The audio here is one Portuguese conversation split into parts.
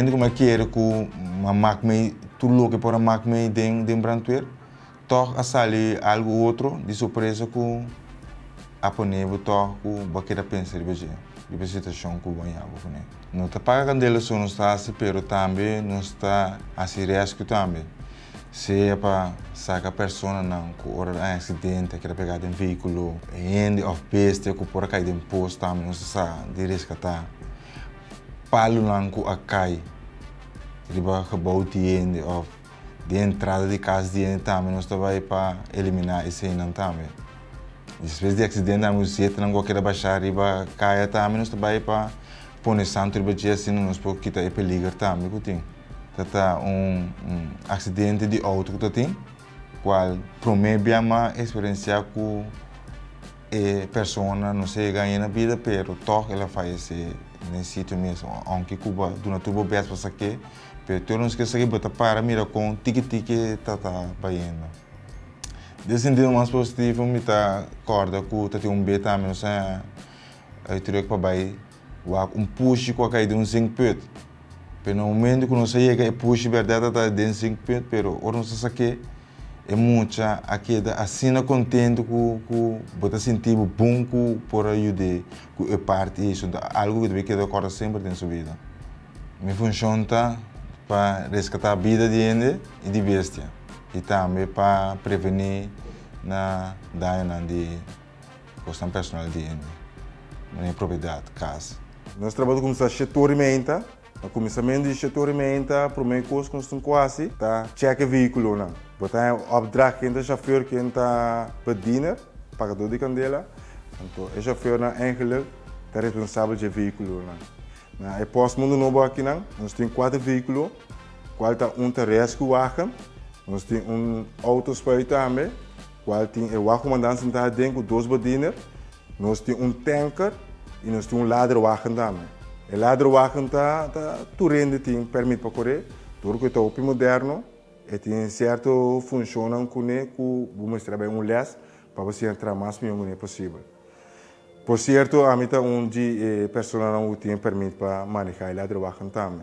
momento que eu quero que uma máquina tudo louco para a máquina de brantuer, toch a sair algo outro de surpresa que a poner toch que baqueira pensar de situação que vai haver. Não está pagando dele só não está assim, pero também não está assim risco também. Se é para sacar a pessoa não que hora de acidente, que era pegado em veículo, end of besta que por cair de imposto também não se sabe de resgatar. Palo não que a cai, riba gebouw die end of de entrada de casa de end também não está vai para eliminar esse não também. Depois de acidente a música não qualquer baixar riba caia também não está vai para pôr santo riba dia assim não se pode quitar e perigo também que tem. Tá acidente de auto que tem, qual promete uma experiência que a pessoa não se ganha na vida, pero toch ela faz nesse sítio mesmo, aunque Cuba do natural bem para saque, pero tu não esquece que bota para mira com tique tá baiano. Desse sentido mais positivo me tá corda que tem beta menos aí teria que para bair, push com a caída de 5 put. Pero no momento que não sei que é push verdade está dentro de 5 put, pero ora não se saque é muita aqui da assina contente com bota sentir bom por ajudar com a parte isso algo que deve que acorda sempre dentro da vida. Me funciona para resgatar a vida de gente e de bestia e também para prevenir na daño de questão personal de gente, na propriedade, casa. Nós trabalhamos com o setor menta. No começamento do setor menta, a primeira coisa que nós temos quase tá cheque veículo não. Botar opdracht que o chauffeur que está pedindo, pagador de candela, então o chauffeur na eigenlijk é responsável de veículo não. Na pós-mundo novo aqui não, nós temos 4 veículos, qual tá rescue wagen, nós temos autospuit também, qual tem o comandante está dentro com 2 bediener, nós temos tanker e nós temos laderwagen também. O laderwagen está turende tem permite para correr, tudo que está open moderno, e tem certo funciona com vamos trabalhar les para você entrar mais bem possível. Por certo, a mim tá de pessoa não tem permite para manejar o laderwagen também.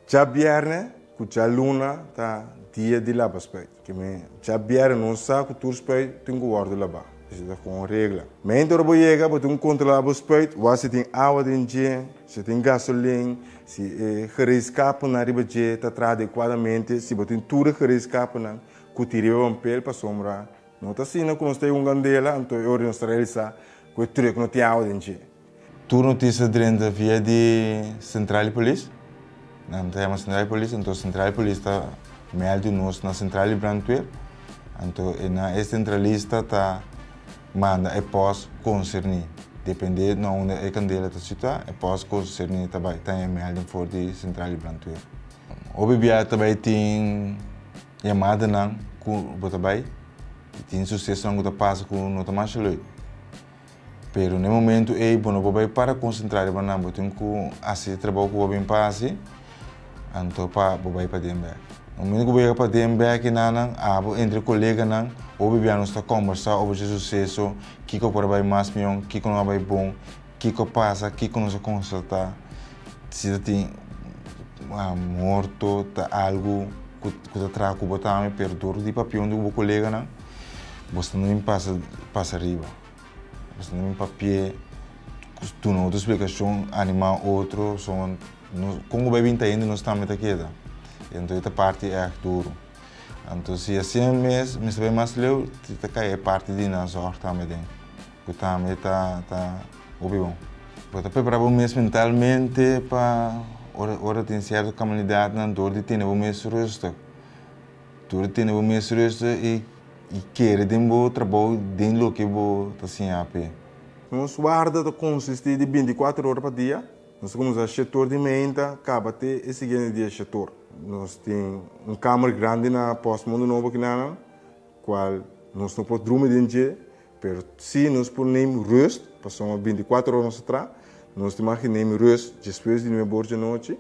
Já viernes, com já luna tá dia de labaspeito, que me já viernes não sabe que tudo speito tem que guardar lá. Isso é com regra. Mas então você chega para controlar o speito, você tem água dentro, se tem gasolina, se escapa na riba de está adequadamente, se você tem tudo que escapa na, que tira um pele para sombra. Não está assim, quando você tem candela, então eu não estou realizando, que tudo que não tem água dentro. Tu notícia dentro via de central de polícia? Não tem uma central de polícia, então central de polícia está meio de nós na central de Brantuer, então na centralista está manda e pós concernir, depende de onde é candela está situada, e pós concernir também tem meio for de central de Brantuer. O bebê também tem chamada não com o também tem sucesso não que passa com não tá mais loi. Pero no momento é bom o bebê para concentrar o banana, tem que assim trabalhar com o bebê passe, então para o bebê para dentro. No momento que o bebê para dentro aqui não, entre colegas não o bebê não está conversar sobre o sucesso, que o para mais bem, que não vai bom, que passa, que não se consulta, se tem morto, algo que está com o botão, perduro de papel do meu colega não, você não passa arriba, você não papel, tu não outra explicação, animal outro, são como o bebê está indo não está muito aqui, então essa parte é duro. Então, se assim mesmo, me sabe mais leu, está cai parte de nós também, que também está bom. Para preparar o mês mentalmente para hora tem certa comunidade na dor de ter o mês rosto, dor de ter o mês rosto e querer de um trabalho dentro do que vou tá assim a pé. Nosso guarda consiste de 24 horas por dia. Nós temos o setor de menta, acaba até o seguinte dia setor. Nós temos câmara grande na pós-mundo novo aqui na qual nós não podemos dormir dentro, mas se nós podemos rust, passamos 24 horas atrás, nós temos que rust depois de 9 horas da noite,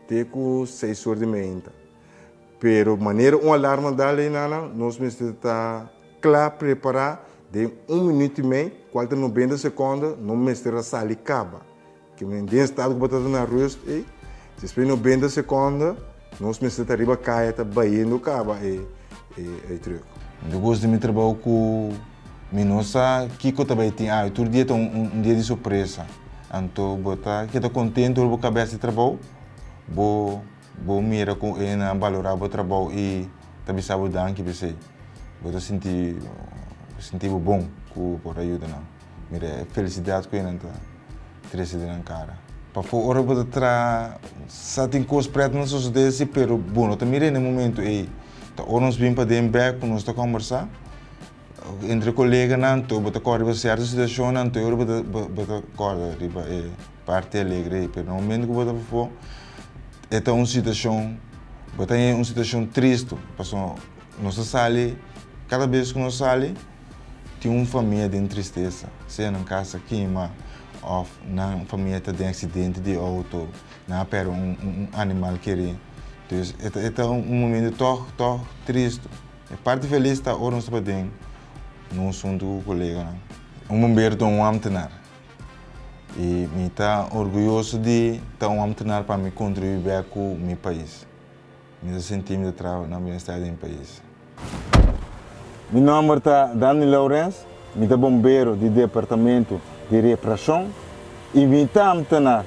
até com 6 horas de manhã. Pero maneira alarme dali nós precisamos estar claro preparar de 1 minuto e meio, 90 segundos, não precisamos sair caba. Que me dê estado que botar na rust Depois 90 segundos, nós começamos a arriba caia, tá baindo caba e truque. Eu gosto de me trabalhar com Minosa, que eu também tinha, todo dia tem dia de surpresa. Então, que estou contente com a cabeça de trabalho, vou mira com ele na valorar o trabalho e também sabe dar que você, vou sentir bom por ajuda não. Mira, felicidade com ele então, triste na cara. Para fora vou tra, só tem coisas pretas na sociedade, pero bom, eu também no momento e ou nós vim para dentro, nós estamos conversar entre colegas não, tu bota corda certa situação não, tu eu bota corda riba é parte alegre, pero no momento que bota for é uma situação triste, passou nós sale cada vez que nós sale tem uma família de tristeza, seja na casa queima ou na família tem acidente de auto, na pera animal querer, então é momento tão triste, a parte feliz está ou não está bem não sou do colega. Bombeiro é ambtenaar. E me está orgulhoso de estar ambtenaar para me contribuir com o meu país. Me senti de trabalho na minha cidade do país. Meu nome é Dani Lourenço, me bombeiro do departamento de reparação e me está ambtenaar.